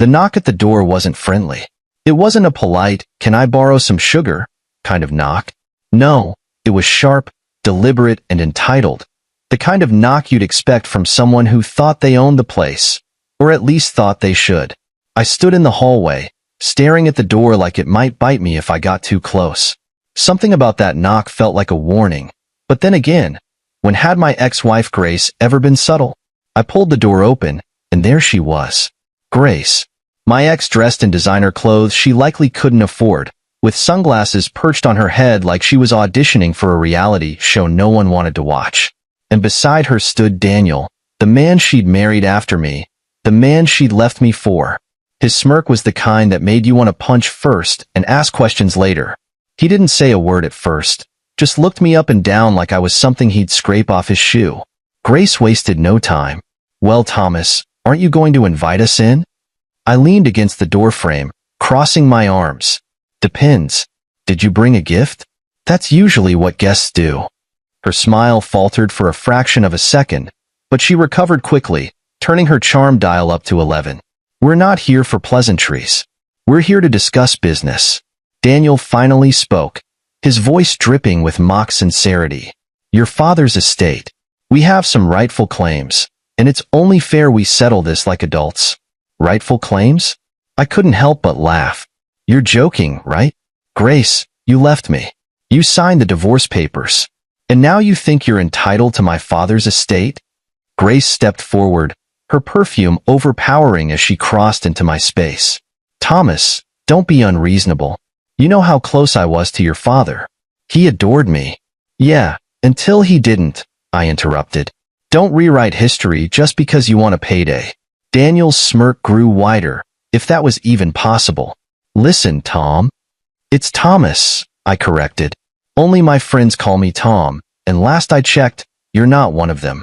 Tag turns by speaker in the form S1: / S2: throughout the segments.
S1: The knock at the door wasn't friendly. It wasn't a polite, "Can I borrow some sugar?" kind of knock. No, it was sharp, deliberate, and entitled. The kind of knock you'd expect from someone who thought they owned the place, or at least thought they should. I stood in the hallway, staring at the door like it might bite me if I got too close. Something about that knock felt like a warning. But then again, when had my ex-wife Grace ever been subtle? I pulled the door open, and there she was. Grace. My ex dressed in designer clothes she likely couldn't afford, with sunglasses perched on her head like she was auditioning for a reality show no one wanted to watch. And beside her stood Daniel, the man she'd married after me, the man she'd left me for. His smirk was the kind that made you want to punch first and ask questions later. He didn't say a word at first, just looked me up and down like I was something he'd scrape off his shoe. Grace wasted no time. "Well, Thomas, aren't you going to invite us in?" I leaned against the doorframe, crossing my arms. "Depends. Did you bring a gift?" "That's usually what guests do." Her smile faltered for a fraction of a second, but she recovered quickly, turning her charm dial up to 11. "We're not here for pleasantries. We're here to discuss business." Daniel finally spoke, his voice dripping with mock sincerity. "Your father's estate. We have some rightful claims, and it's only fair we settle this like adults." "Rightful claims?" I couldn't help but laugh. "You're joking, right? Grace, you left me. You signed the divorce papers. And now you think you're entitled to my father's estate?" Grace stepped forward, her perfume overpowering as she crossed into my space. "Thomas, don't be unreasonable. You know how close I was to your father. He adored me." "Yeah, until he didn't," I interrupted. "Don't rewrite history just because you want a payday." Daniel's smirk grew wider, if that was even possible. "Listen, Tom." "It's Thomas," I corrected. "Only my friends call me Tom, and last I checked, you're not one of them."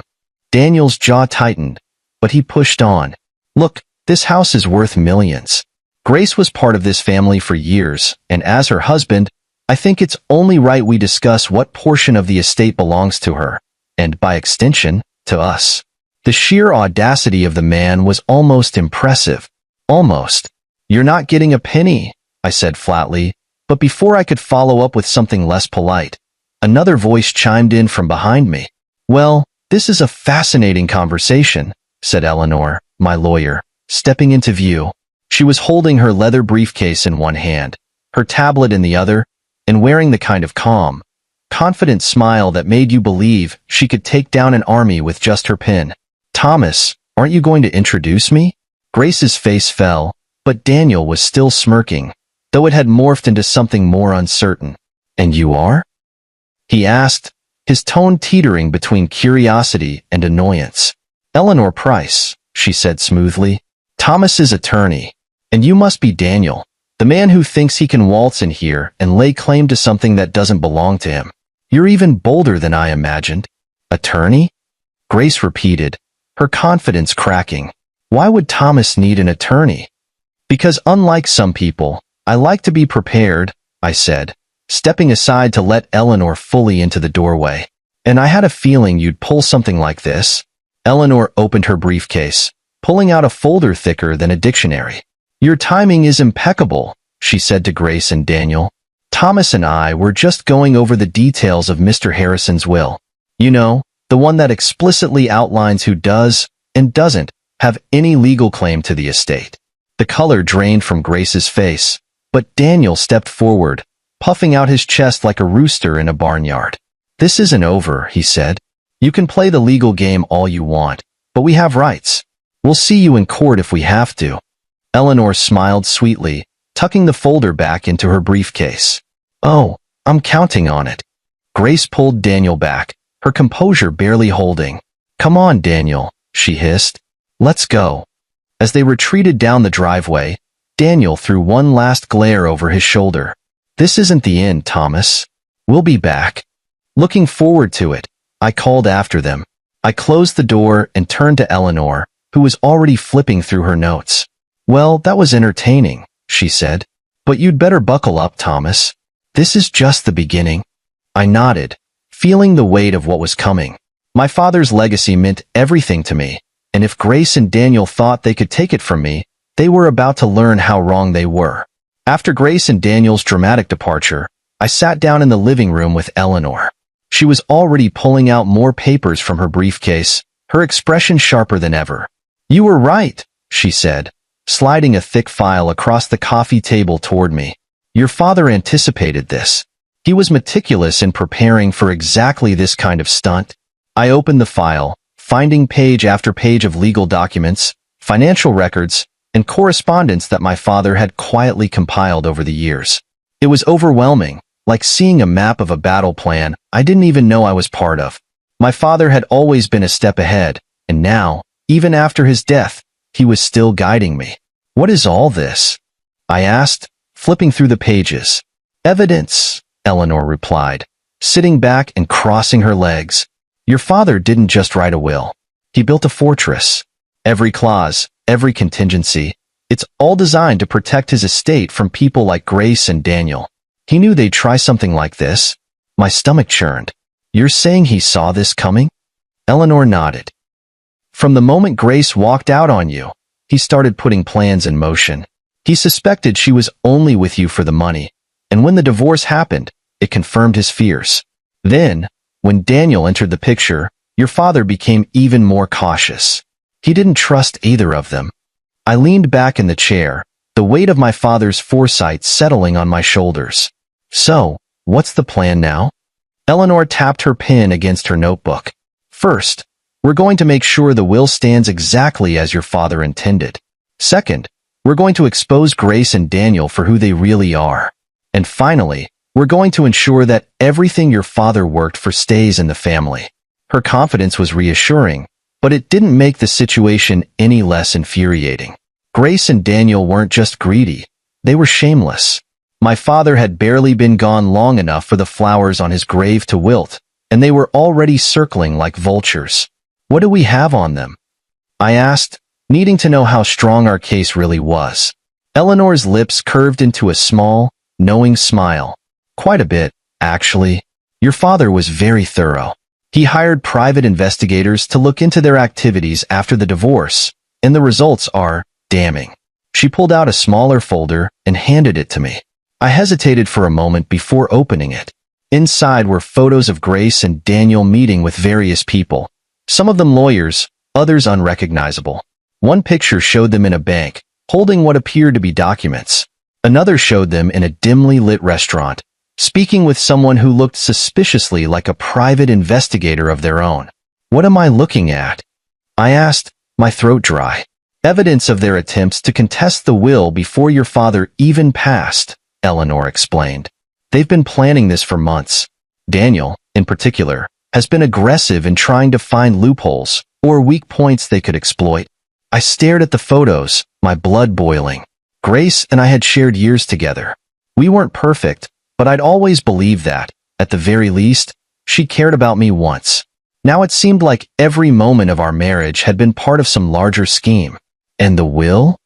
S1: Daniel's jaw tightened, but he pushed on. "Look, this house is worth millions. Grace was part of this family for years, and as her husband, I think it's only right we discuss what portion of the estate belongs to her, and by extension, to us." The sheer audacity of the man was almost impressive. Almost. "You're not getting a penny," I said flatly, but before I could follow up with something less polite, another voice chimed in from behind me. "Well, this is a fascinating conversation," said Eleanor, my lawyer, stepping into view. She was holding her leather briefcase in one hand, her tablet in the other, and wearing the kind of calm, confident smile that made you believe she could take down an army with just her pen. "Thomas, aren't you going to introduce me?" Grace's face fell, but Daniel was still smirking, though it had morphed into something more uncertain. "And you are?" he asked, his tone teetering between curiosity and annoyance. "Eleanor Price," she said smoothly, "Thomas's attorney. And you must be Daniel, the man who thinks he can waltz in here and lay claim to something that doesn't belong to him. You're even bolder than I imagined." "Attorney?" Grace repeated, her confidence cracking. "Why would Thomas need an attorney?" "Because unlike some people, I like to be prepared," I said, stepping aside to let Eleanor fully into the doorway. "And I had a feeling you'd pull something like this." Eleanor opened her briefcase, pulling out a folder thicker than a dictionary. "Your timing is impeccable," she said to Grace and Daniel. "Thomas and I were just going over the details of Mr. Harrison's will. You know, the one that explicitly outlines who does and doesn't have any legal claim to the estate." The color drained from Grace's face, but Daniel stepped forward, puffing out his chest like a rooster in a barnyard. "This isn't over," he said. "You can play the legal game all you want, but we have rights. We'll see you in court if we have to." Eleanor smiled sweetly, tucking the folder back into her briefcase. "Oh, I'm counting on it." Grace pulled Daniel back, her composure barely holding. "Come on, Daniel," she hissed. "Let's go." As they retreated down the driveway, Daniel threw one last glare over his shoulder. "This isn't the end, Thomas. We'll be back." Looking forward to it, I called after them. I closed the door and turned to Eleanor, who was already flipping through her notes. "Well, that was entertaining," she said. "But you'd better buckle up, Thomas. This is just the beginning." I nodded, feeling the weight of what was coming. My father's legacy meant everything to me, and if Grace and Daniel thought they could take it from me, They were about to learn how wrong they were. After Grace and Daniel's dramatic departure, I sat down in the living room with Eleanor. She was already pulling out more papers from her briefcase, her expression sharper than ever. "You were right," she said, sliding a thick file across the coffee table toward me. "Your father anticipated this. He was meticulous in preparing for exactly this kind of stunt." I opened the file, finding page after page of legal documents, financial records, and correspondence that my father had quietly compiled over the years. It was overwhelming, like seeing a map of a battle plan I didn't even know I was part of. My father had always been a step ahead, and now, even after his death, he was still guiding me. "What is all this?" I asked, flipping through the pages. "Evidence," Eleanor replied, sitting back and crossing her legs. "Your father didn't just write a will. He built a fortress. Every clause, every contingency, it's all designed to protect his estate from people like Grace and Daniel. He knew they'd try something like this." My stomach churned. "You're saying he saw this coming?" Eleanor nodded. "From the moment Grace walked out on you, he started putting plans in motion. He suspected she was only with you for the money, and when the divorce happened, it confirmed his fears. Then, when Daniel entered the picture, your father became even more cautious. He didn't trust either of them." I leaned back in the chair, the weight of my father's foresight settling on my shoulders. "So, what's the plan now?" Eleanor tapped her pen against her notebook. "First, we're going to make sure the will stands exactly as your father intended. Second, we're going to expose Grace and Daniel for who they really are. And finally, we're going to ensure that everything your father worked for stays in the family." Her confidence was reassuring, but it didn't make the situation any less infuriating. Grace and Daniel weren't just greedy, they were shameless. My father had barely been gone long enough for the flowers on his grave to wilt, and they were already circling like vultures. "What do we have on them?" I asked, needing to know how strong our case really was. Eleanor's lips curved into a small, knowing smile. "Quite a bit, actually. Your father was very thorough. He hired private investigators to look into their activities after the divorce, and the results are damning." She pulled out a smaller folder and handed it to me. I hesitated for a moment before opening it. Inside were photos of Grace and Daniel meeting with various people, some of them lawyers, others unrecognizable. One picture showed them in a bank, holding what appeared to be documents. Another showed them in a dimly lit restaurant, speaking with someone who looked suspiciously like a private investigator of their own. "What am I looking at?" I asked, my throat dry. "Evidence of their attempts to contest the will before your father even passed," Eleanor explained. "They've been planning this for months. Daniel, in particular, has been aggressive in trying to find loopholes or weak points they could exploit." I stared at the photos, my blood boiling. Grace and I had shared years together. We weren't perfect, but I'd always believed that, at the very least, she cared about me once. Now it seemed like every moment of our marriage had been part of some larger scheme. "And the will?"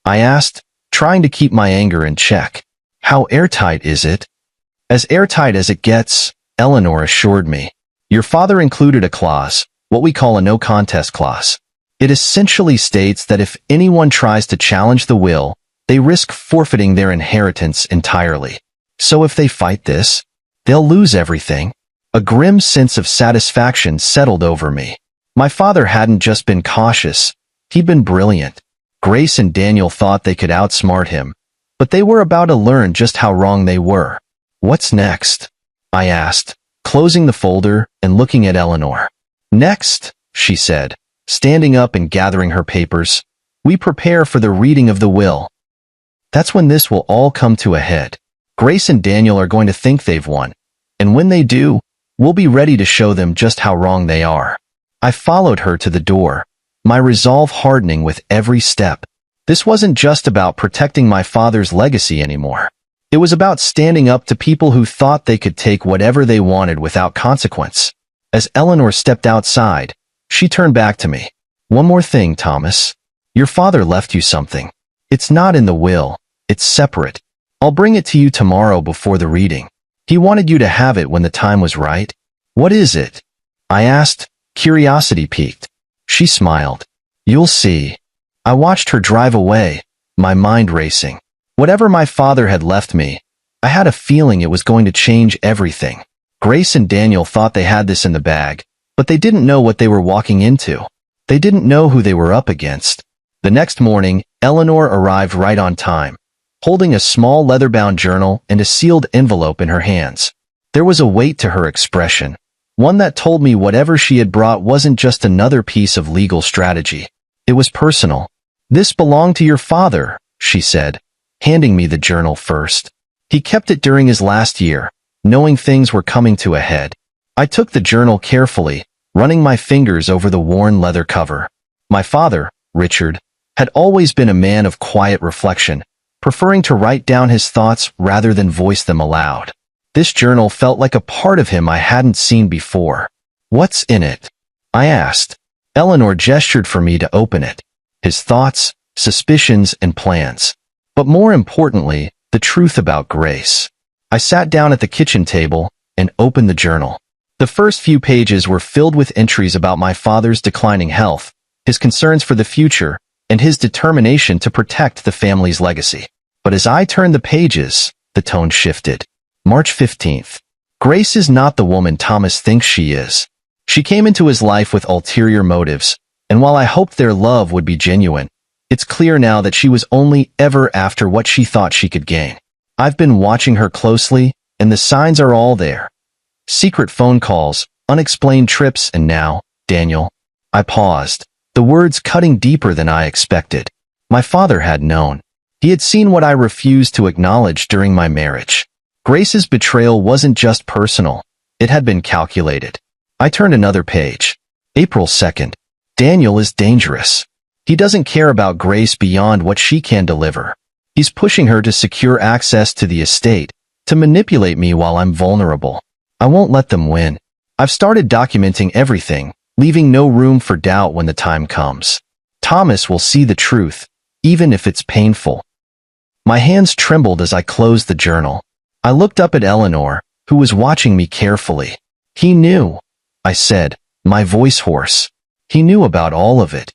S1: I asked, trying to keep my anger in check. "How airtight is it?" "As airtight as it gets," Eleanor assured me. "Your father included a clause, what we call a no-contest clause. It essentially states that if anyone tries to challenge the will, they risk forfeiting their inheritance entirely. So if they fight this, they'll lose everything." A grim sense of satisfaction settled over me. My father hadn't just been cautious, he'd been brilliant. Grace and Daniel thought they could outsmart him, but they were about to learn just how wrong they were. "What's next?" I asked, closing the folder and looking at Eleanor. "Next," she said, standing up and gathering her papers, "we prepare for the reading of the will. That's when this will all come to a head. Grace and Daniel are going to think they've won, and when they do, we'll be ready to show them just how wrong they are." I followed her to the door, my resolve hardening with every step. This wasn't just about protecting my father's legacy anymore. It was about standing up to people who thought they could take whatever they wanted without consequence. As Eleanor stepped outside, she turned back to me. "One more thing, Thomas. Your father left you something. It's not in the will, it's separate. I'll bring it to you tomorrow before the reading. He wanted you to have it when the time was right." "What is it?" I asked, curiosity piqued. She smiled. "You'll see." I watched her drive away, my mind racing. Whatever my father had left me, I had a feeling it was going to change everything. Grace and Daniel thought they had this in the bag, but they didn't know what they were walking into. They didn't know who they were up against. The next morning, Eleanor arrived right on time, holding a small leather-bound journal and a sealed envelope in her hands. There was a weight to her expression, one that told me whatever she had brought wasn't just another piece of legal strategy. It was personal. "This belonged to your father," she said, handing me the journal first. "He kept it during his last year, knowing things were coming to a head." I took the journal carefully, running my fingers over the worn leather cover. My father, Richard, had always been a man of quiet reflection, preferring to write down his thoughts rather than voice them aloud. This journal felt like a part of him I hadn't seen before. "What's in it?" I asked. Eleanor gestured for me to open it. His thoughts, suspicions, and plans. But more importantly, the truth about Grace. I sat down at the kitchen table and opened the journal. The first few pages were filled with entries about my father's declining health, his concerns for the future, and his determination to protect the family's legacy. But as I turned the pages, the tone shifted. March 15th. Grace is not the woman Thomas thinks she is. She came into his life with ulterior motives, and while I hoped their love would be genuine, it's clear now that she was only ever after what she thought she could gain. I've been watching her closely, and the signs are all there. Secret phone calls, unexplained trips, and now, Daniel. I paused, the words cutting deeper than I expected. My father had known. He had seen what I refused to acknowledge during my marriage. Grace's betrayal wasn't just personal. It had been calculated. I turned another page. April 2nd. Daniel is dangerous. He doesn't care about Grace beyond what she can deliver. He's pushing her to secure access to the estate, to manipulate me while I'm vulnerable. I won't let them win. I've started documenting everything, leaving no room for doubt when the time comes. Thomas will see the truth, even if it's painful. My hands trembled as I closed the journal. I looked up at Eleanor, who was watching me carefully. "He knew," I said, my voice hoarse. "He knew about all of it."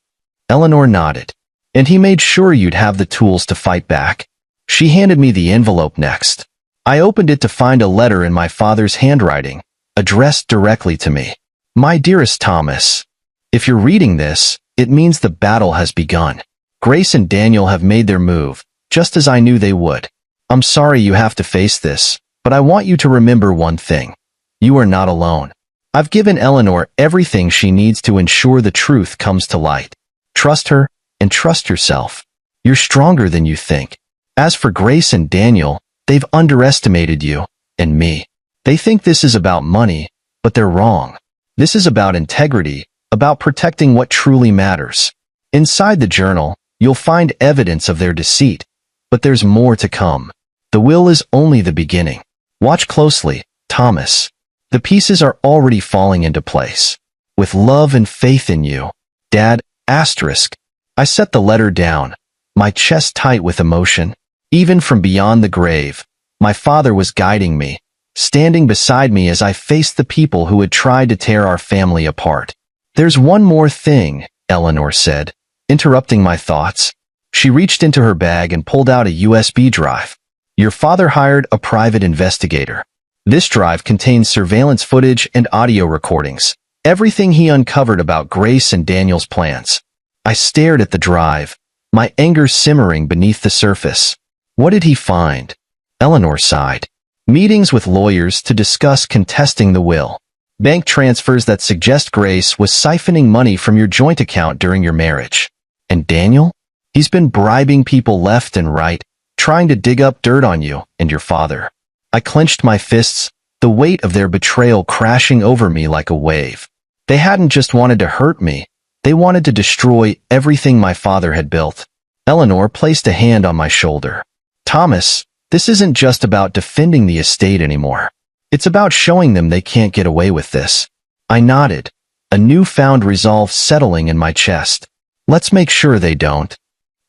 S1: Eleanor nodded. "And he made sure you'd have the tools to fight back." She handed me the envelope next. I opened it to find a letter in my father's handwriting, addressed directly to me. "My dearest Thomas, if you're reading this, it means the battle has begun. Grace and Daniel have made their move, just as I knew they would. I'm sorry you have to face this, but I want you to remember one thing. You are not alone. I've given Eleanor everything she needs to ensure the truth comes to light. Trust her, and trust yourself. You're stronger than you think. As for Grace and Daniel, they've underestimated you, and me. They think this is about money, but they're wrong. This is about integrity, about protecting what truly matters. Inside the journal, you'll find evidence of their deceit, but there's more to come. The will is only the beginning. Watch closely, Thomas. The pieces are already falling into place. With love and faith in you, Dad, asterisk. I set the letter down, my chest tight with emotion. Even from beyond the grave, my father was guiding me, standing beside me as I faced the people who had tried to tear our family apart. "There's one more thing," Eleanor said, interrupting my thoughts. She reached into her bag and pulled out a USB drive. "Your father hired a private investigator. This drive contains surveillance footage and audio recordings, everything he uncovered about Grace and Daniel's plans." I stared at the drive, my anger simmering beneath the surface. "What did he find?" Eleanor sighed. "Meetings with lawyers to discuss contesting the will. Bank transfers that suggest Grace was siphoning money from your joint account during your marriage. And Daniel? He's been bribing people left and right, trying to dig up dirt on you and your father." I clenched my fists, the weight of their betrayal crashing over me like a wave. They hadn't just wanted to hurt me, they wanted to destroy everything my father had built. Eleanor placed a hand on my shoulder. "Thomas, this isn't just about defending the estate anymore. It's about showing them they can't get away with this." I nodded, a newfound resolve settling in my chest. "Let's make sure they don't."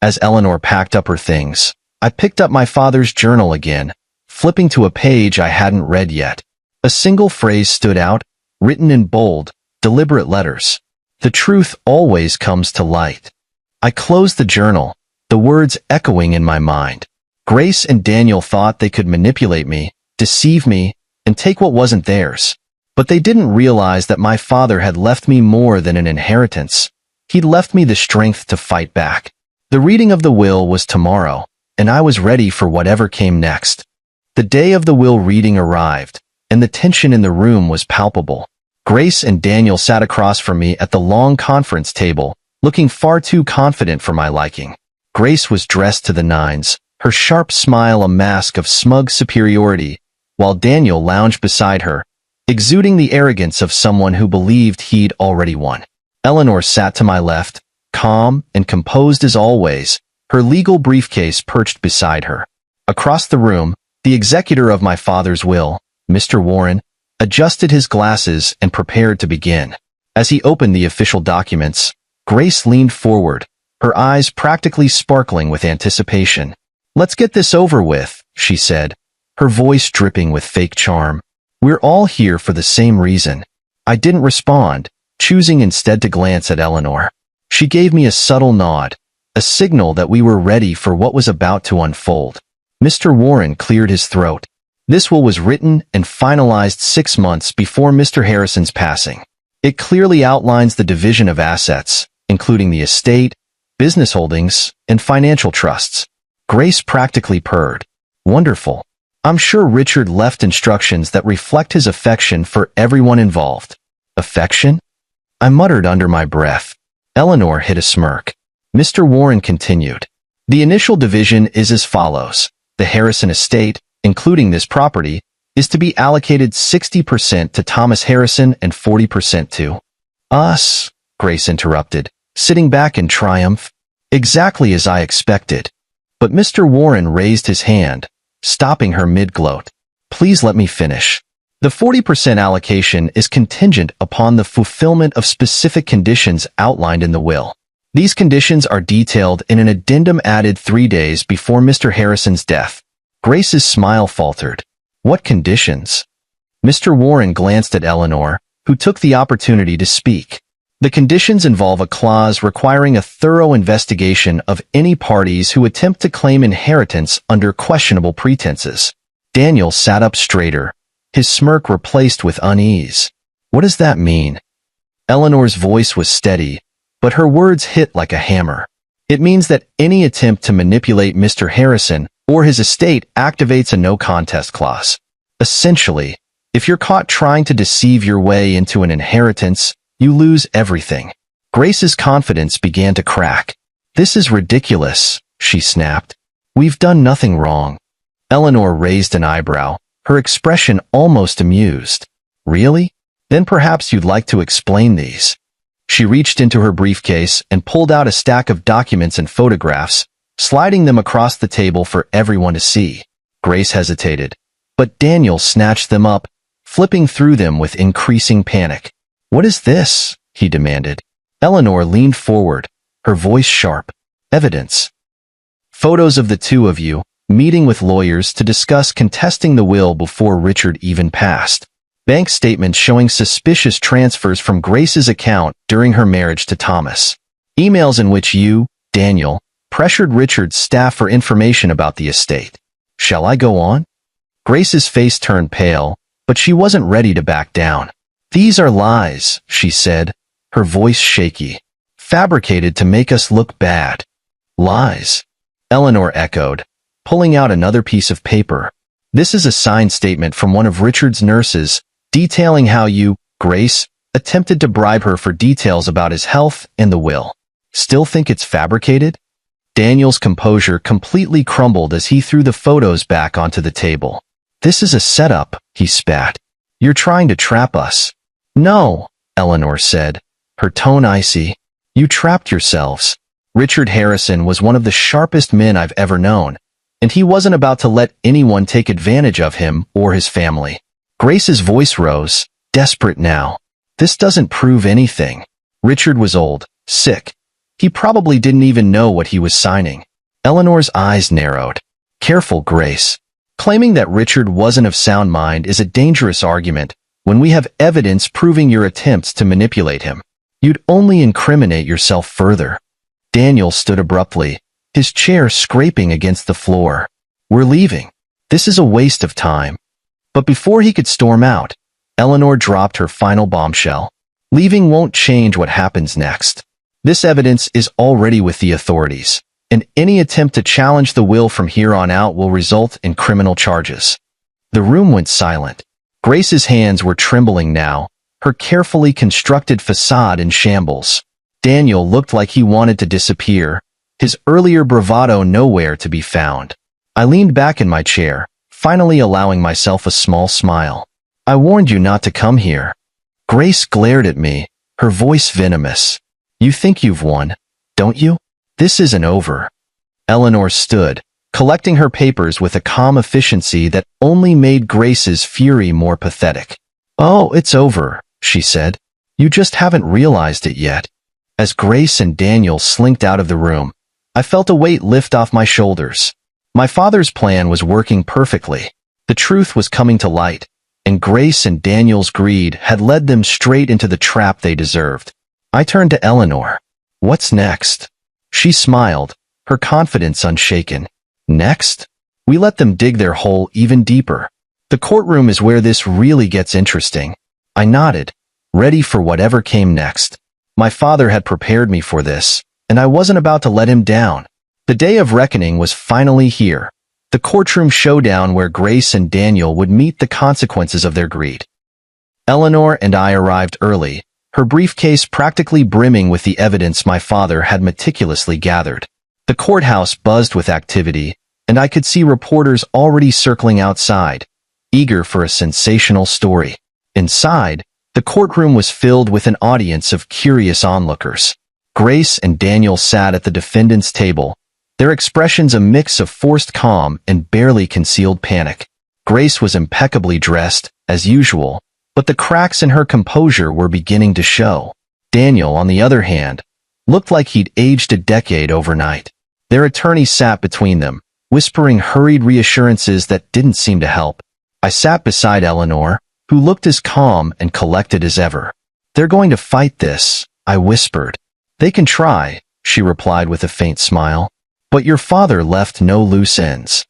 S1: As Eleanor packed up her things, I picked up my father's journal again, flipping to a page I hadn't read yet. A single phrase stood out, written in bold, deliberate letters. "The truth always comes to light." I closed the journal, the the words echoing in my mind. Grace and Daniel thought they could manipulate me, deceive me, and take what wasn't theirs. But they didn't realize that my father had left me more than an inheritance. He'd left me the strength to fight back. The reading of the will was tomorrow, and I was ready for whatever came next. The day of the will reading arrived, and the tension in the room was palpable. Grace and Daniel sat across from me at the long conference table, looking far too confident for my liking. Grace was dressed to the nines, her sharp smile a mask of smug superiority, while Daniel lounged beside her, exuding the arrogance of someone who believed he'd already won. Eleanor sat to my left, calm and composed as always, her legal briefcase perched beside her. Across the room, the executor of my father's will, Mr. Warren, adjusted his glasses and prepared to begin. As he opened the official documents, Grace leaned forward, her eyes practically sparkling with anticipation. "Let's get this over with," she said, her voice dripping with fake charm. "We're all here for the same reason." I didn't respond, choosing instead to glance at Eleanor. She gave me a subtle nod, a signal that we were ready for what was about to unfold. Mr. Warren cleared his throat. This will was written and finalized 6 months before Mr. Harrison's passing. It clearly outlines the division of assets, including the estate, business holdings, and financial trusts. Grace practically purred. "Wonderful. I'm sure Richard left instructions that reflect his affection for everyone involved." "Affection?" I muttered under my breath. Eleanor hid a smirk. Mr. Warren continued. "The initial division is as follows. The Harrison estate, including this property, is to be allocated 60% to Thomas Harrison and 40% to us," Grace interrupted, sitting back in triumph. "Exactly as I expected." But Mr. Warren raised his hand, stopping her mid-gloat. "Please let me finish. The 40% allocation is contingent upon the fulfillment of specific conditions outlined in the will. These conditions are detailed in an addendum added 3 days before Mr. Harrison's death." Grace's smile faltered. "What conditions?" Mr. Warren glanced at Eleanor, who took the opportunity to speak. "The conditions involve a clause requiring a thorough investigation of any parties who attempt to claim inheritance under questionable pretenses." Daniel sat up straighter, his smirk replaced with unease. "What does that mean?" Eleanor's voice was steady, but her words hit like a hammer. "It means that any attempt to manipulate Mr. Harrison or his estate activates a no-contest clause. Essentially, if you're caught trying to deceive your way into an inheritance, you lose everything." Grace's confidence began to crack. "This is ridiculous," she snapped. "We've done nothing wrong." Eleanor raised an eyebrow, her expression almost amused. "Really? Then perhaps you'd like to explain these." She reached into her briefcase and pulled out a stack of documents and photographs, sliding them across the table for everyone to see. Grace hesitated, but Daniel snatched them up, flipping through them with increasing panic. "What is this?" he demanded. Eleanor leaned forward, her voice sharp. "Evidence. Photos of the two of you, meeting with lawyers to discuss contesting the will before Richard even passed. Bank statements showing suspicious transfers from Grace's account during her marriage to Thomas. Emails in which you, Daniel, pressured Richard's staff for information about the estate. Shall I go on?" Grace's face turned pale, but she wasn't ready to back down. "These are lies," she said, her voice shaky. "Fabricated to make us look bad." "Lies?" Eleanor echoed, pulling out another piece of paper. "This is a signed statement from one of Richard's nurses, detailing how you, Grace, attempted to bribe her for details about his health and the will. Still think it's fabricated?" Daniel's composure completely crumbled as he threw the photos back onto the table. "This is a setup," he spat. "You're trying to trap us." "No," Eleanor said, her tone icy. "You trapped yourselves. Richard Harrison was one of the sharpest men I've ever known, and he wasn't about to let anyone take advantage of him or his family." Grace's voice rose, desperate now. "This doesn't prove anything. Richard was old, sick. He probably didn't even know what he was signing." Eleanor's eyes narrowed. "Careful, Grace. Claiming that Richard wasn't of sound mind is a dangerous argument when we have evidence proving your attempts to manipulate him. You'd only incriminate yourself further." Daniel stood abruptly, his chair scraping against the floor. "We're leaving. This is a waste of time." But before he could storm out, Eleanor dropped her final bombshell. "Leaving won't change what happens next. This evidence is already with the authorities, and any attempt to challenge the will from here on out will result in criminal charges." The room went silent. Grace's hands were trembling now, her carefully constructed facade in shambles. Daniel looked like he wanted to disappear, his earlier bravado nowhere to be found. I leaned back in my chair, finally allowing myself a small smile. "I warned you not to come here." Grace glared at me, her voice venomous. "You think you've won, don't you? This isn't over." Eleanor stood, collecting her papers with a calm efficiency that only made Grace's fury more pathetic. "Oh, it's over," she said. "You just haven't realized it yet." As Grace and Daniel slinked out of the room, I felt a weight lift off my shoulders. My father's plan was working perfectly. The truth was coming to light, and Grace and Daniel's greed had led them straight into the trap they deserved. I turned to Eleanor. "What's next?" She smiled, her confidence unshaken. "Next? We let them dig their hole even deeper. The courtroom is where this really gets interesting." I nodded, ready for whatever came next. My father had prepared me for this, and I wasn't about to let him down. The day of reckoning was finally here, the courtroom showdown where Grace and Daniel would meet the consequences of their greed. Eleanor and I arrived early, her briefcase practically brimming with the evidence my father had meticulously gathered. The courthouse buzzed with activity, and I could see reporters already circling outside, eager for a sensational story. Inside, the courtroom was filled with an audience of curious onlookers. Grace and Daniel sat at the defendant's table, their expressions a mix of forced calm and barely concealed panic. Grace was impeccably dressed, as usual, but the cracks in her composure were beginning to show. Daniel, on the other hand, looked like he'd aged a decade overnight. Their attorney sat between them, whispering hurried reassurances that didn't seem to help. I sat beside Eleanor, who looked as calm and collected as ever. "They're going to fight this," I whispered. "They can try," she replied with a faint smile. "But your father left no loose ends."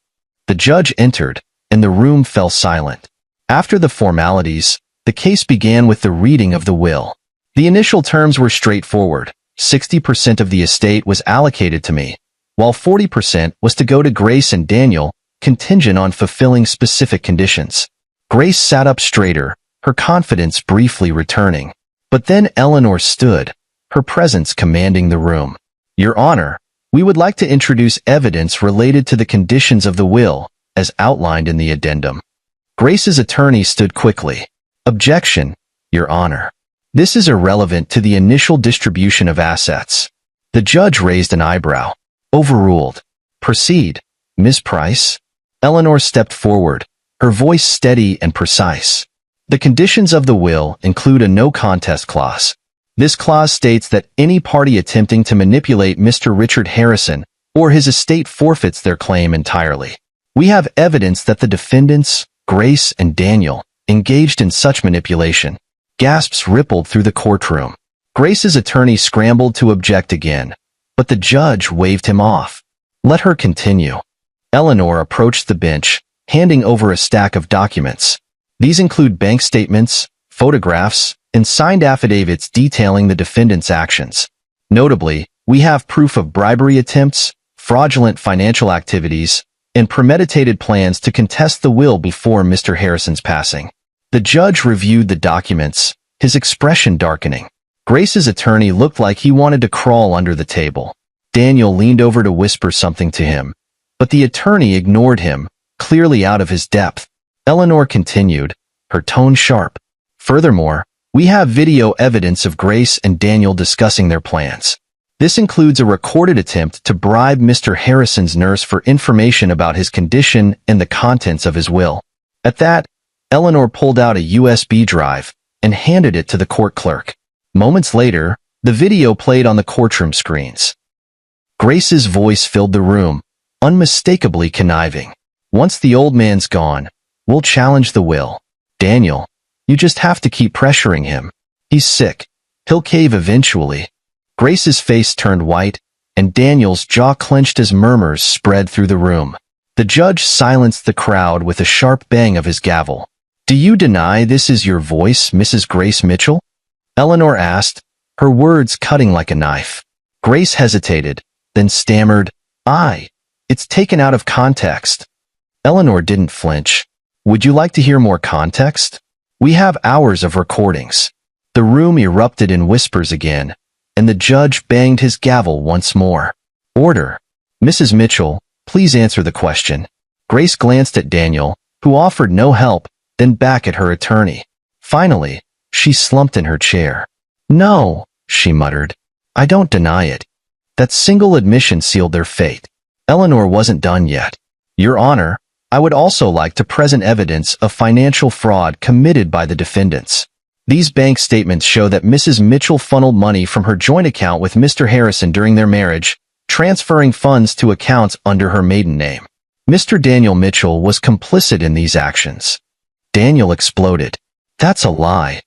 S1: The judge entered, and the room fell silent. After the formalities, the case began with the reading of the will. The initial terms were straightforward. 60% of the estate was allocated to me, while 40% was to go to Grace and Daniel, contingent on fulfilling specific conditions. Grace sat up straighter, her confidence briefly returning. But then Eleanor stood, her presence commanding the room. "Your Honor, we would like to introduce evidence related to the conditions of the will, as outlined in the addendum." Grace's attorney stood quickly. "Objection, Your Honor. This is irrelevant to the initial distribution of assets." The judge raised an eyebrow. "Overruled. Proceed, Ms. Price." Eleanor stepped forward, her voice steady and precise. "The conditions of the will include a no-contest clause. This clause states that any party attempting to manipulate Mr. Richard Harrison or his estate forfeits their claim entirely. We have evidence that the defendants, Grace and Daniel, engaged in such manipulation." Gasps rippled through the courtroom. Grace's attorney scrambled to object again, but the judge waved him off. "Let her continue." Eleanor approached the bench, handing over a stack of documents. These include bank statements, photographs, and signed affidavits detailing the defendant's actions. Notably, we have proof of bribery attempts, fraudulent financial activities, and premeditated plans to contest the will before Mr. Harrison's passing. The judge reviewed the documents, his expression darkening. Grace's attorney looked like he wanted to crawl under the table. Daniel leaned over to whisper something to him, but the attorney ignored him, clearly out of his depth. Eleanor continued, her tone sharp. "Furthermore, we have video evidence of Grace and Daniel discussing their plans. This includes a recorded attempt to bribe Mr. Harrison's nurse for information about his condition and the contents of his will." At that, Eleanor pulled out a USB drive and handed it to the court clerk. Moments later, the video played on the courtroom screens. Grace's voice filled the room, unmistakably conniving. "Once the old man's gone, we'll challenge the will. Daniel, you just have to keep pressuring him. He's sick. He'll cave eventually." Grace's face turned white, and Daniel's jaw clenched as murmurs spread through the room. The judge silenced the crowd with a sharp bang of his gavel. "Do you deny this is your voice, Mrs. Grace Mitchell?" Eleanor asked, her words cutting like a knife. Grace hesitated, then stammered, "I. It's taken out of context." Eleanor didn't flinch. "Would you like to hear more context? We have hours of recordings." The room erupted in whispers again, and the judge banged his gavel once more. "Order. Mrs. Mitchell, please answer the question." Grace glanced at Daniel, who offered no help, then back at her attorney. Finally, she slumped in her chair. "No," she muttered. "I don't deny it." That single admission sealed their fate. Eleanor wasn't done yet. "Your Honor, I would also like to present evidence of financial fraud committed by the defendants. These bank statements show that Mrs. Mitchell funneled money from her joint account with Mr. Harrison during their marriage, transferring funds to accounts under her maiden name. Mr. Daniel Mitchell was complicit in these actions." Daniel exploded. "That's a lie."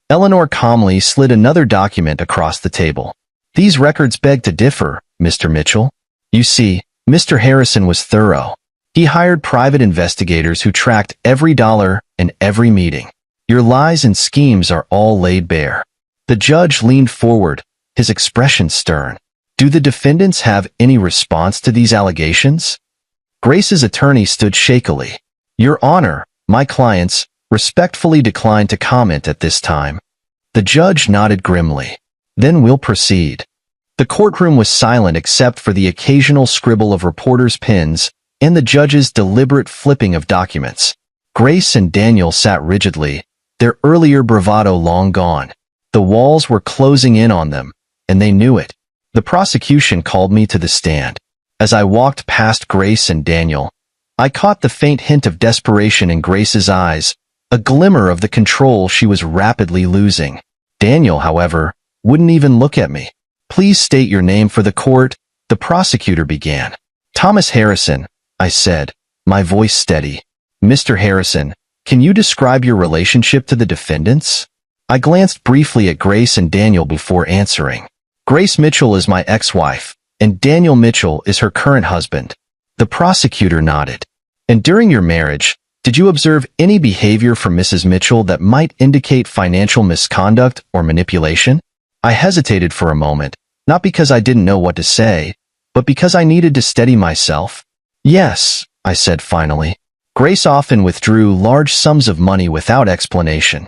S1: Eleanor calmly slid another document across the table. "These records beg to differ, Mr. Mitchell. You see, Mr. Harrison was thorough. He hired private investigators who tracked every dollar and every meeting. Your lies and schemes are all laid bare." The judge leaned forward, his expression stern. "Do the defendants have any response to these allegations?" Grace's attorney stood shakily. "Your Honor, my clients respectfully declined to comment at this time." The judge nodded grimly. "Then we'll proceed." The courtroom was silent except for the occasional scribble of reporters' pens and the judge's deliberate flipping of documents. Grace and Daniel sat rigidly, their earlier bravado long gone. The walls were closing in on them, and they knew it. The prosecution called me to the stand. As I walked past Grace and Daniel, I caught the faint hint of desperation in Grace's eyes, a glimmer of the control she was rapidly losing. Daniel, however, wouldn't even look at me. "Please state your name for the court," the prosecutor began. "Thomas Harrison," I said, my voice steady. "Mr. Harrison, can you describe your relationship to the defendants?" I glanced briefly at Grace and Daniel before answering. "Grace Mitchell is my ex-wife, and Daniel Mitchell is her current husband." The prosecutor nodded. "And during your marriage, did you observe any behavior from Mrs. Mitchell that might indicate financial misconduct or manipulation?" I hesitated for a moment, not because I didn't know what to say, but because I needed to steady myself. "Yes," I said finally. "Grace often withdrew large sums of money without explanation.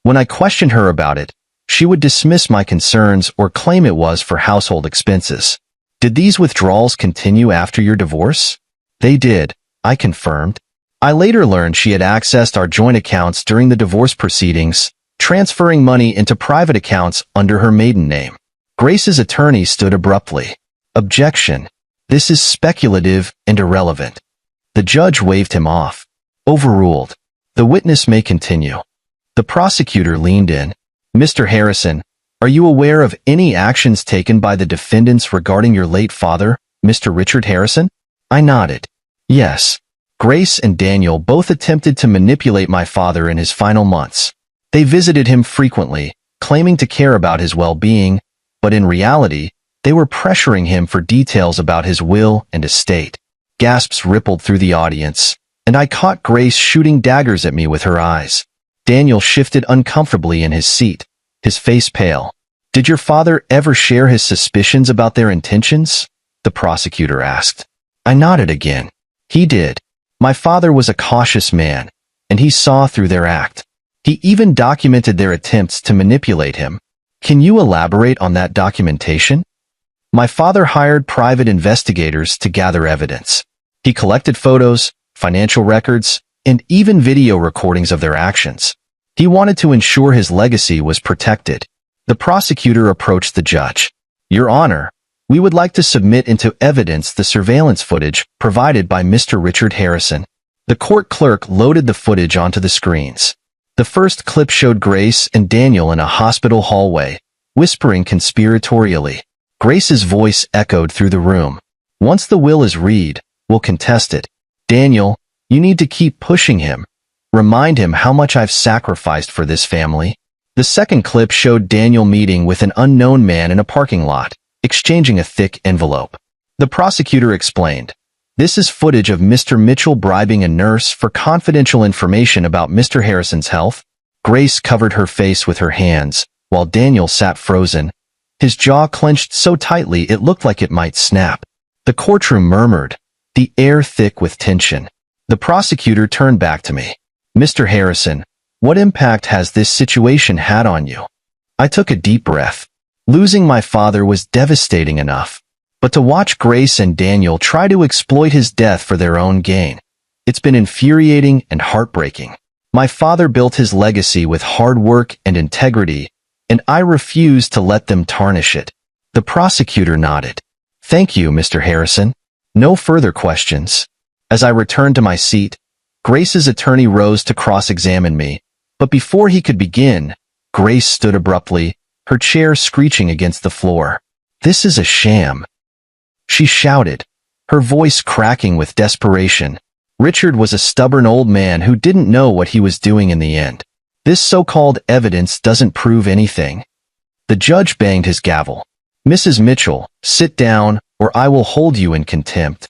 S1: When I questioned her about it, she would dismiss my concerns or claim it was for household expenses." "Did these withdrawals continue after your divorce?" "They did," I confirmed. "I later learned she had accessed our joint accounts during the divorce proceedings, transferring money into private accounts under her maiden name." Grace's attorney stood abruptly. "Objection. This is speculative and irrelevant." The judge waved him off. "Overruled. The witness may continue." The prosecutor leaned in. "Mr. Harrison, are you aware of any actions taken by the defendants regarding your late father, Mr. Richard Harrison?" I nodded. "Yes. Grace and Daniel both attempted to manipulate my father in his final months. They visited him frequently, claiming to care about his well-being, but in reality, they were pressuring him for details about his will and estate." Gasps rippled through the audience, and I caught Grace shooting daggers at me with her eyes. Daniel shifted uncomfortably in his seat, his face pale. "Did your father ever share his suspicions about their intentions?" the prosecutor asked. I nodded again. "He did. My father was a cautious man, and he saw through their act. He even documented their attempts to manipulate him." "Can you elaborate on that documentation?" "My father hired private investigators to gather evidence. He collected photos, financial records, and even video recordings of their actions. He wanted to ensure his legacy was protected." The prosecutor approached the judge. "Your Honor, we would like to submit into evidence the surveillance footage provided by Mr. Richard Harrison." The court clerk loaded the footage onto the screens. The first clip showed Grace and Daniel in a hospital hallway, whispering conspiratorially. Grace's voice echoed through the room. "Once the will is read, we'll contest it. Daniel, you need to keep pushing him. Remind him how much I've sacrificed for this family." The second clip showed Daniel meeting with an unknown man in a parking lot. exchanging a thick envelope. The prosecutor explained, "This is footage of Mr. Mitchell bribing a nurse for confidential information about Mr. Harrison's health." Grace covered her face with her hands, while Daniel sat frozen, his jaw clenched so tightly it looked like it might snap. The courtroom murmured, the air thick with tension. The prosecutor turned back to me. "Mr. Harrison, what impact has this situation had on you?" I took a deep breath. Losing my father was devastating enough, but to watch Grace and Daniel try to exploit his death for their own gain, it's been infuriating and heartbreaking. My father built his legacy with hard work and integrity, and I refuse to let them tarnish it. The prosecutor nodded. "Thank you, Mr. Harrison. No further questions." As I returned to my seat, Grace's attorney rose to cross-examine me, but before he could begin, Grace stood abruptly, her chair screeching against the floor. "This is a sham," she shouted, her voice cracking with desperation. Richard was a stubborn old man who didn't know what he was doing in the end. This so-called evidence doesn't prove anything. The judge banged his gavel. "Mrs. Mitchell, sit down, or I will hold you in contempt."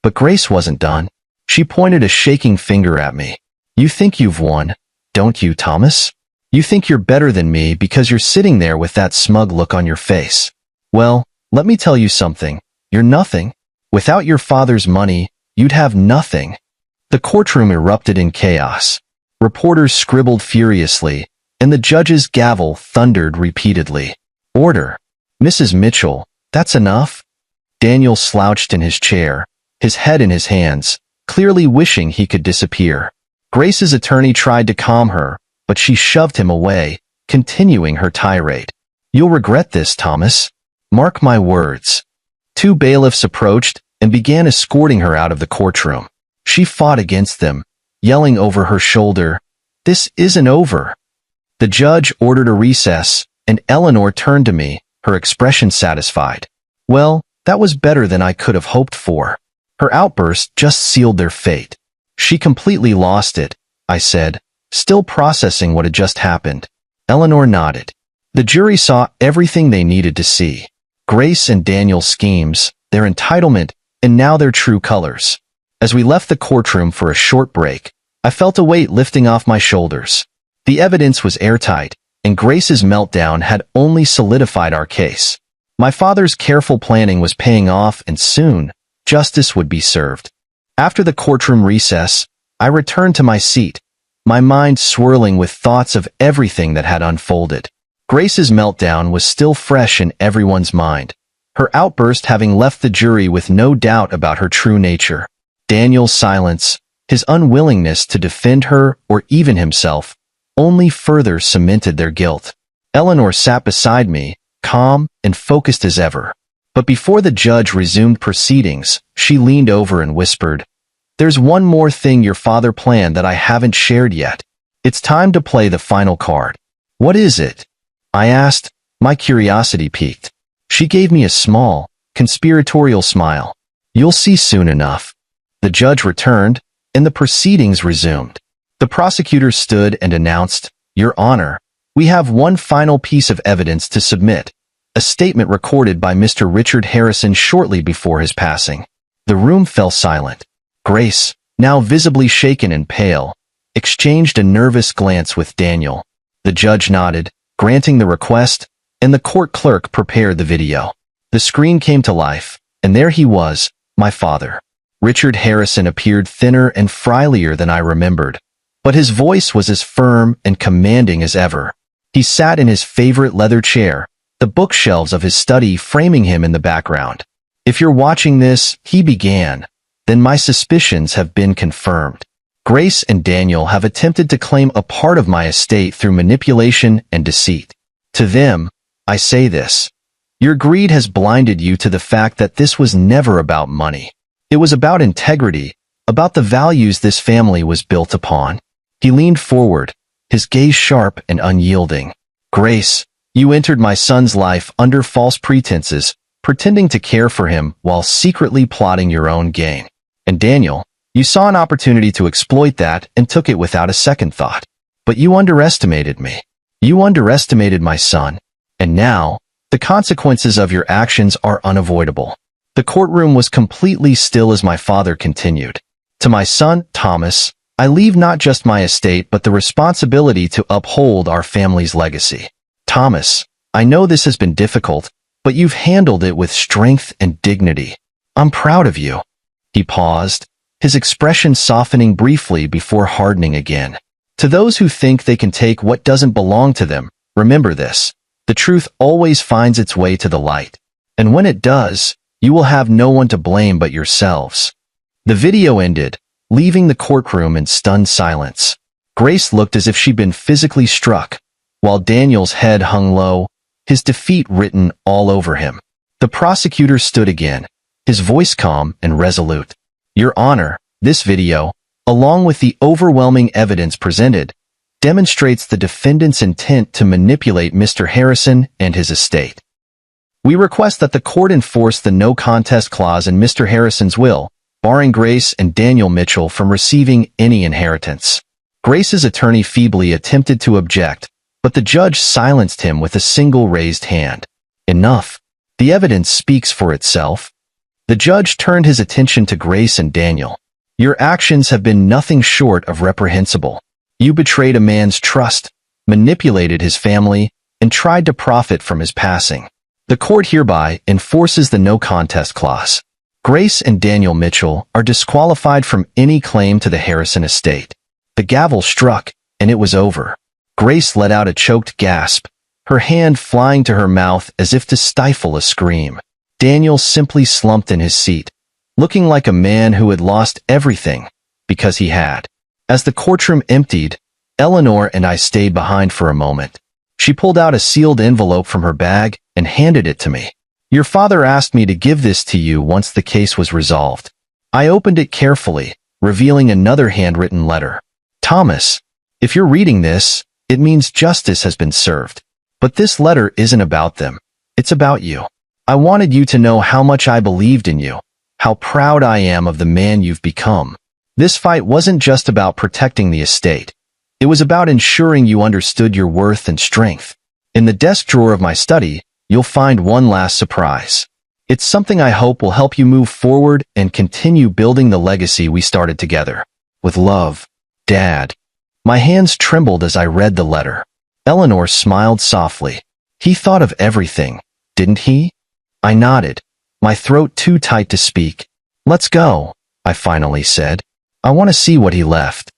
S1: But Grace wasn't done. She pointed a shaking finger at me. "You think you've won, don't you, Thomas? You think you're better than me because you're sitting there with that smug look on your face. Well, let me tell you something. You're nothing. Without your father's money, you'd have nothing." The courtroom erupted in chaos. Reporters scribbled furiously, and the judge's gavel thundered repeatedly. "Order. Mrs. Mitchell, that's enough." Daniel slouched in his chair, his head in his hands, clearly wishing he could disappear. Grace's attorney tried to calm her, but she shoved him away, continuing her tirade. "You'll regret this, Thomas. Mark my words." Two bailiffs approached and began escorting her out of the courtroom. She fought against them, yelling over her shoulder, "This isn't over." The judge ordered a recess, and Eleanor turned to me, her expression satisfied. "Well, that was better than I could have hoped for." Her outburst just sealed their fate. "She completely lost it," I said, still processing what had just happened. Eleanor nodded. The jury saw everything they needed to see. Grace and Daniel's schemes, their entitlement, and now their true colors. As we left the courtroom for a short break, I felt a weight lifting off my shoulders. The evidence was airtight, and Grace's meltdown had only solidified our case. My father's careful planning was paying off, and soon, justice would be served. After the courtroom recess, I returned to my seat, my mind swirling with thoughts of everything that had unfolded. Grace's meltdown was still fresh in everyone's mind, her outburst having left the jury with no doubt about her true nature. Daniel's silence, his unwillingness to defend her or even himself, only further cemented their guilt. Eleanor sat beside me, calm and focused as ever. But before the judge resumed proceedings, she leaned over and whispered, "There's one more thing your father planned that I haven't shared yet. It's time to play the final card." "What is it?" I asked, my curiosity piqued. She gave me a small, conspiratorial smile. "You'll see soon enough." The judge returned, and the proceedings resumed. The prosecutor stood and announced, "Your Honor, we have one final piece of evidence to submit, a statement recorded by Mr. Richard Harrison shortly before his passing." The room fell silent. Grace, now visibly shaken and pale, exchanged a nervous glance with Daniel. The judge nodded, granting the request, and the court clerk prepared the video. The screen came to life, and there he was, my father. Richard Harrison appeared thinner and frilier than I remembered, but his voice was as firm and commanding as ever. He sat in his favorite leather chair, the bookshelves of his study framing him in the background. "If you're watching this," he began, "then my suspicions have been confirmed. Grace and Daniel have attempted to claim a part of my estate through manipulation and deceit. To them, I say this. Your greed has blinded you to the fact that this was never about money. It was about integrity, about the values this family was built upon." He leaned forward, his gaze sharp and unyielding. "Grace, you entered my son's life under false pretenses, pretending to care for him while secretly plotting your own gain. And Daniel, you saw an opportunity to exploit that and took it without a second thought. But you underestimated me. You underestimated my son. And now, The consequences of your actions are unavoidable. The courtroom was completely still as my father continued. To my son, Thomas, I leave not just my estate but the responsibility to uphold our family's legacy. Thomas, I know this has been difficult, but you've handled it with strength and dignity. I'm proud of you. He paused, his expression softening briefly before hardening again. To those who think they can take what doesn't belong to them, remember this. The truth always finds its way to the light. And when it does, you will have no one to blame but yourselves. The video ended, leaving the courtroom in stunned silence. Grace looked as if she'd been physically struck, while Daniel's head hung low, his defeat written all over him. The prosecutor stood again, his voice calm and resolute. Your Honor, this video, along with the overwhelming evidence presented, demonstrates the defendant's intent to manipulate Mr. Harrison and his estate. We request that the court enforce the no contest clause in Mr. Harrison's will, barring Grace and Daniel Mitchell from receiving any inheritance. Grace's attorney feebly attempted to object, but the judge silenced him with a single raised hand. Enough. The evidence speaks for itself. The judge turned his attention to Grace and Daniel. Your actions have been nothing short of reprehensible. You betrayed a man's trust, manipulated his family, and tried to profit from his passing. The court hereby enforces the no contest clause. Grace and Daniel Mitchell are disqualified from any claim to the Harrison estate. The gavel struck, and it was over. Grace let out a choked gasp, her hand flying to her mouth as if to stifle a scream. Daniel simply slumped in his seat, looking like a man who had lost everything, because he had. As the courtroom emptied, Eleanor and I stayed behind for a moment. She pulled out a sealed envelope from her bag and handed it to me. Your father asked me to give this to you once the case was resolved. I opened it carefully, revealing another handwritten letter. Thomas, if you're reading this, it means justice has been served. But this letter isn't about them. It's about you. I wanted you to know how much I believed in you, how proud I am of the man you've become. This fight wasn't just about protecting the estate. It was about ensuring you understood your worth and strength. In the desk drawer of my study, you'll find one last surprise. It's something I hope will help you move forward and continue building the legacy we started together. With love, Dad. My hands trembled as I read the letter. Eleanor smiled softly. He thought of everything, didn't he? I nodded, my throat too tight to speak. Let's go, I finally said. I want to see what he left.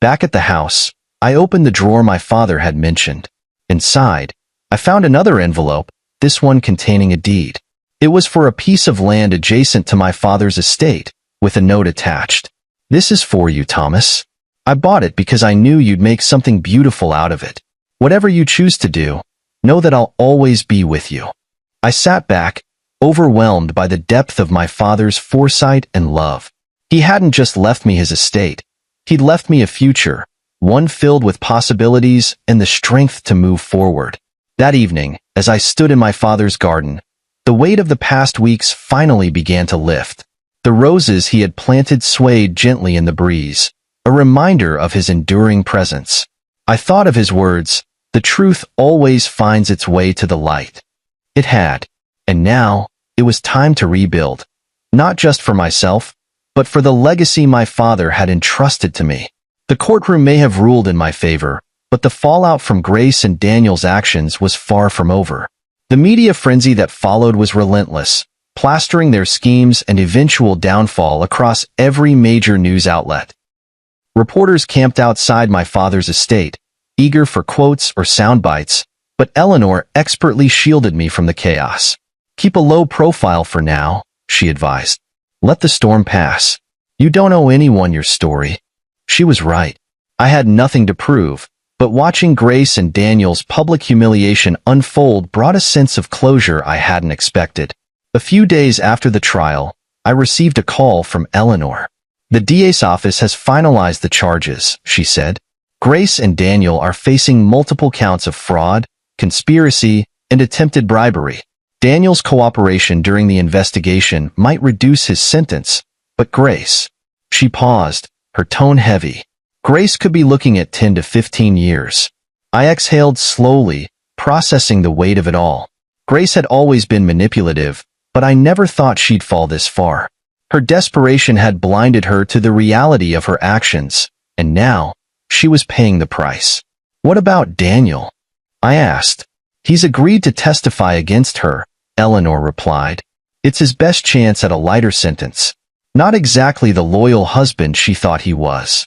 S1: Back at the house, I opened the drawer my father had mentioned. Inside, I found another envelope, this one containing a deed. It was for a piece of land adjacent to my father's estate, with a note attached. This is for you, Thomas. I bought it because I knew you'd make something beautiful out of it. Whatever you choose to do, know that I'll always be with you. I sat back, overwhelmed by the depth of my father's foresight and love. He hadn't just left me his estate. He'd left me a future, one filled with possibilities and the strength to move forward. That evening, as I stood in my father's garden, the weight of the past weeks finally began to lift. The roses he had planted swayed gently in the breeze, a reminder of his enduring presence. I thought of his words, the truth always finds its way to the light. It had, and now, it was time to rebuild. Not just for myself, but for the legacy my father had entrusted to me. The courtroom may have ruled in my favor, but the fallout from Grace and Daniel's actions was far from over. The media frenzy that followed was relentless, plastering their schemes and eventual downfall across every major news outlet. Reporters camped outside my father's estate, eager for quotes or sound bites, but Eleanor expertly shielded me from the chaos. Keep a low profile for now, she advised. Let the storm pass. You don't owe anyone your story. She was right. I had nothing to prove, but watching Grace and Daniel's public humiliation unfold brought a sense of closure I hadn't expected. A few days after the trial, I received a call from Eleanor. The DA's office has finalized the charges, she said. Grace and Daniel are facing multiple counts of fraud, conspiracy, and attempted bribery. Daniel's cooperation during the investigation might reduce his sentence, but Grace. She paused, her tone heavy. Grace could be looking at 10 to 15 years. I exhaled slowly, processing the weight of it all. Grace had always been manipulative, but I never thought she'd fall this far. Her desperation had blinded her to the reality of her actions, and now, she was paying the price. "What about Daniel?" I asked. "He's agreed to testify against her," Eleanor replied. "It's his best chance at a lighter sentence. Not exactly the loyal husband she thought he was."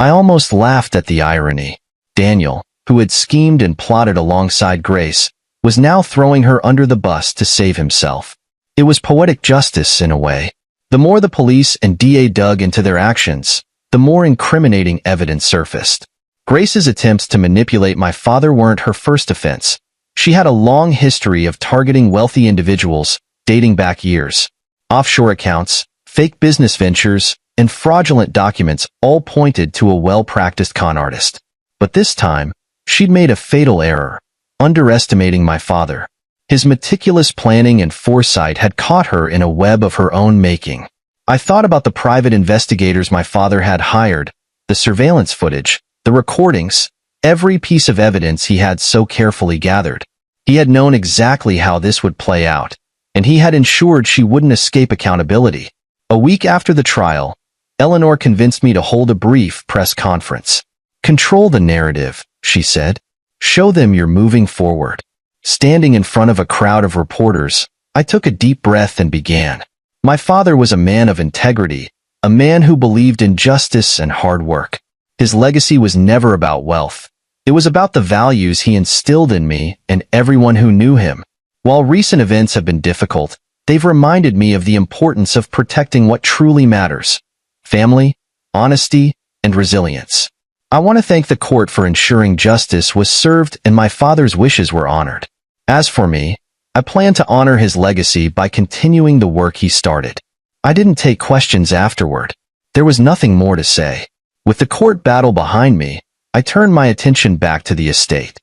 S1: I almost laughed at the irony. Daniel, who had schemed and plotted alongside Grace, was now throwing her under the bus to save himself. It was poetic justice in a way. The more the police and DA dug into their actions, the more incriminating evidence surfaced. Grace's attempts to manipulate my father weren't her first offense. She had a long history of targeting wealthy individuals, dating back years. Offshore accounts, fake business ventures, and fraudulent documents all pointed to a well-practiced con artist. But this time, she'd made a fatal error, underestimating my father. His meticulous planning and foresight had caught her in a web of her own making. I thought about the private investigators my father had hired, the surveillance footage, the recordings, every piece of evidence he had so carefully gathered. He had known exactly how this would play out, and he had ensured she wouldn't escape accountability. A week after the trial, Eleanor convinced me to hold a brief press conference. "Control the narrative," she said. "Show them you're moving forward." Standing in front of a crowd of reporters, I took a deep breath and began. My father was a man of integrity, a man who believed in justice and hard work. His legacy was never about wealth. It was about the values he instilled in me and everyone who knew him. While recent events have been difficult, they've reminded me of the importance of protecting what truly matters: family, honesty, and resilience. I want to thank the court for ensuring justice was served and my father's wishes were honored. As for me, I plan to honor his legacy by continuing the work he started. I didn't take questions afterward. There was nothing more to say. With the court battle behind me, I turned my attention back to the estate.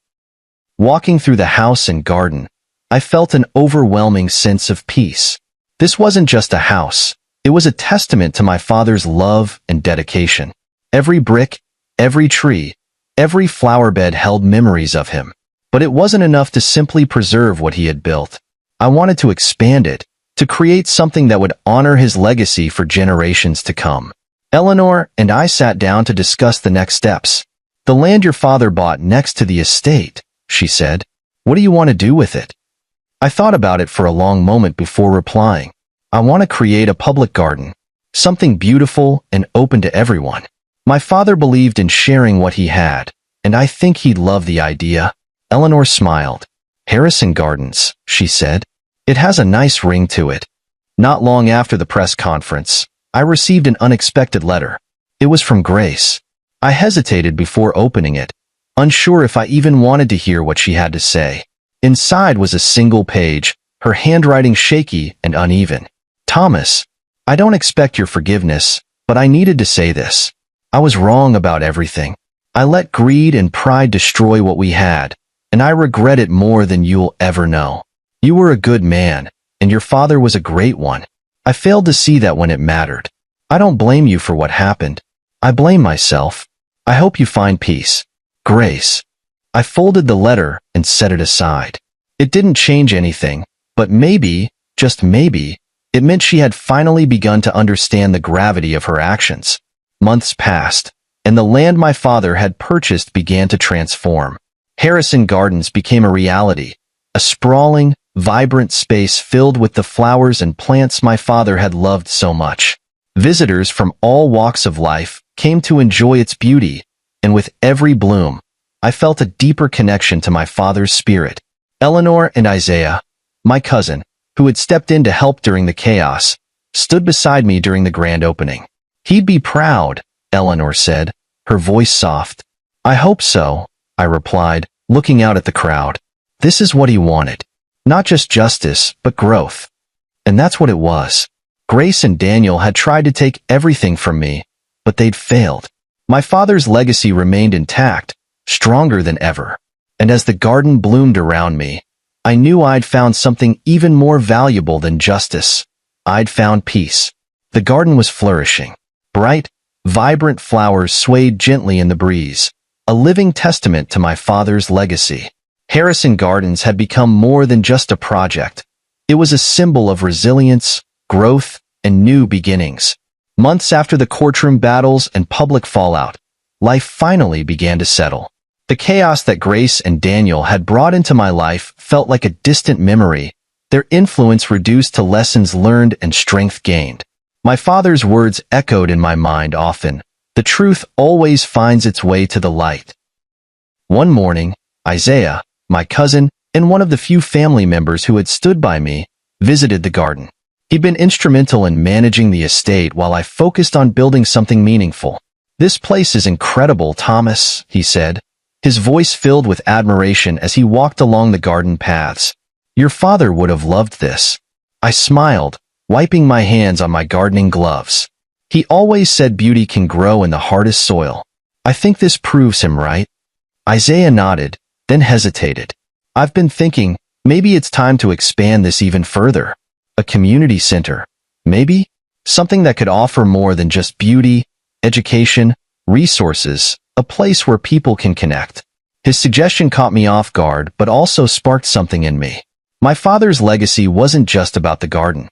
S1: Walking through the house and garden, I felt an overwhelming sense of peace. This wasn't just a house. It was a testament to my father's love and dedication. Every brick, every tree, every flower bed held memories of him. But it wasn't enough to simply preserve what he had built. I wanted to expand it, to create something that would honor his legacy for generations to come. Eleanor and I sat down to discuss the next steps. "The land your father bought next to the estate," she said. "What do you want to do with it?" I thought about it for a long moment before replying. "I want to create a public garden, something beautiful and open to everyone." My father believed in sharing what he had, and I think he'd love the idea. Eleanor smiled. "Harrison Gardens," she said. "It has a nice ring to it." Not long after the press conference, I received an unexpected letter. It was from Grace. I hesitated before opening it, unsure if I even wanted to hear what she had to say. Inside was a single page, her handwriting shaky and uneven. "Thomas, I don't expect your forgiveness, but I needed to say this. I was wrong about everything. I let greed and pride destroy what we had, and I regret it more than you'll ever know. You were a good man, and your father was a great one. I failed to see that when it mattered. I don't blame you for what happened. I blame myself. I hope you find peace. Grace." I folded the letter and set it aside. It didn't change anything, but maybe, just maybe, it meant she had finally begun to understand the gravity of her actions. Months passed, and the land my father had purchased began to transform. Harrison Gardens became a reality, a sprawling, vibrant space filled with the flowers and plants my father had loved so much. Visitors from all walks of life came to enjoy its beauty, and with every bloom, I felt a deeper connection to my father's spirit. Eleanor and Isaiah, my cousin, who had stepped in to help during the chaos, stood beside me during the grand opening. "He'd be proud," Eleanor said, her voice soft. "I hope so," I replied, looking out at the crowd. This is what he wanted. Not just justice, but growth. And that's what it was. Grace and Daniel had tried to take everything from me, but they'd failed. My father's legacy remained intact, stronger than ever. And as the garden bloomed around me, I knew I'd found something even more valuable than justice. I'd found peace. The garden was flourishing. Bright, vibrant flowers swayed gently in the breeze, a living testament to my father's legacy. Harrison Gardens had become more than just a project. It was a symbol of resilience, growth, and new beginnings. Months after the courtroom battles and public fallout, life finally began to settle. The chaos that Grace and Daniel had brought into my life felt like a distant memory, their influence reduced to lessons learned and strength gained. My father's words echoed in my mind often. The truth always finds its way to the light. One morning, Isaiah, my cousin, and one of the few family members who had stood by me, visited the garden. He'd been instrumental in managing the estate while I focused on building something meaningful. "This place is incredible, Thomas," he said, his voice filled with admiration as he walked along the garden paths. "Your father would have loved this." I smiled, wiping my hands on my gardening gloves. He always said beauty can grow in the hardest soil. I think this proves him right. Isaiah nodded, then hesitated. "I've been thinking, maybe it's time to expand this even further. A community center, maybe? Something that could offer more than just beauty, education, resources, a place where people can connect." His suggestion caught me off guard, but also sparked something in me. My father's legacy wasn't just about the garden.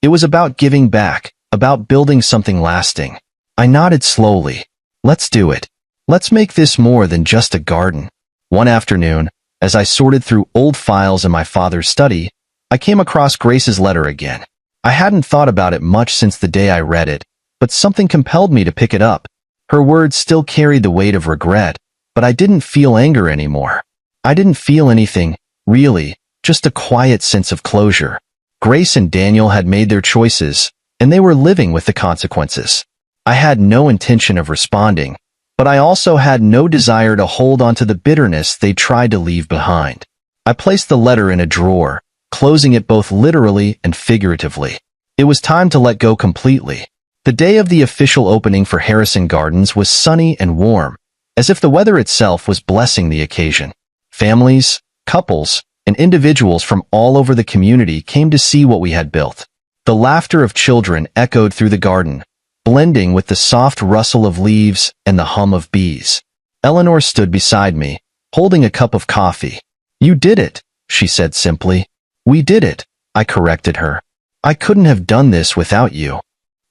S1: It was about giving back, about building something lasting. I nodded slowly. "Let's do it. Let's make this more than just a garden." One afternoon, as I sorted through old files in my father's study, I came across Grace's letter again. I hadn't thought about it much since the day I read it, but something compelled me to pick it up. Her words still carried the weight of regret, but I didn't feel anger anymore. I didn't feel anything, really, just a quiet sense of closure. Grace and Daniel had made their choices, and they were living with the consequences. I had no intention of responding, but I also had no desire to hold on to the bitterness they tried to leave behind. I placed the letter in a drawer, closing it both literally and figuratively. It was time to let go completely. The day of the official opening for Harrison Gardens was sunny and warm, as if the weather itself was blessing the occasion. Families, couples, and individuals from all over the community came to see what we had built. The laughter of children echoed through the garden, blending with the soft rustle of leaves and the hum of bees. Eleanor stood beside me, holding a cup of coffee. "You did it," she said simply. "We did it," I corrected her. "I couldn't have done this without you."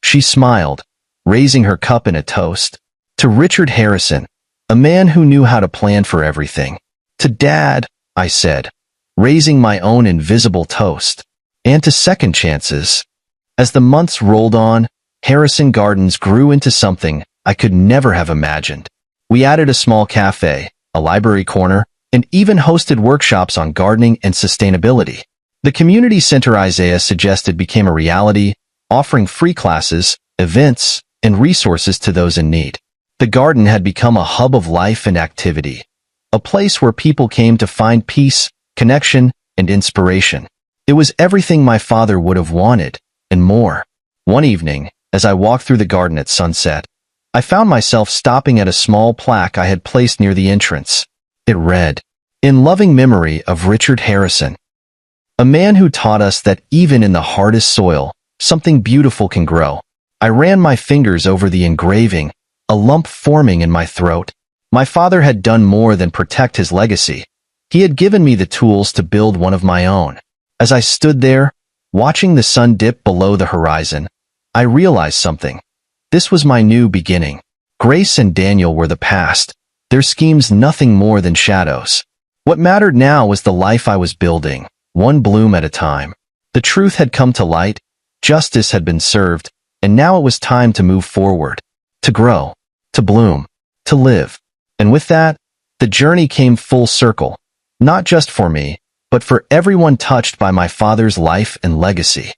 S1: She smiled, raising her cup in a toast. "To Richard Harrison, a man who knew how to plan for everything." "To Dad," I said, raising my own invisible toast. "And to second chances." As the months rolled on, Harrison Gardens grew into something I could never have imagined. We added a small cafe, a library corner, and even hosted workshops on gardening and sustainability. The community center Isaiah suggested became a reality, offering free classes, events, and resources to those in need. The garden had become a hub of life and activity, a place where people came to find peace, connection, and inspiration. It was everything my father would have wanted, and more. One evening, as I walked through the garden at sunset, I found myself stopping at a small plaque I had placed near the entrance. It read, "In loving memory of Richard Harrison, a man who taught us that even in the hardest soil, something beautiful can grow." I ran my fingers over the engraving, a lump forming in my throat. My father had done more than protect his legacy. He had given me the tools to build one of my own. As I stood there, watching the sun dip below the horizon, I realized something. This was my new beginning. Grace and Daniel were the past, their schemes nothing more than shadows. What mattered now was the life I was building, one bloom at a time. The truth had come to light, justice had been served, and now it was time to move forward, to grow, to bloom, to live. And with that, the journey came full circle, not just for me, but for everyone touched by my father's life and legacy.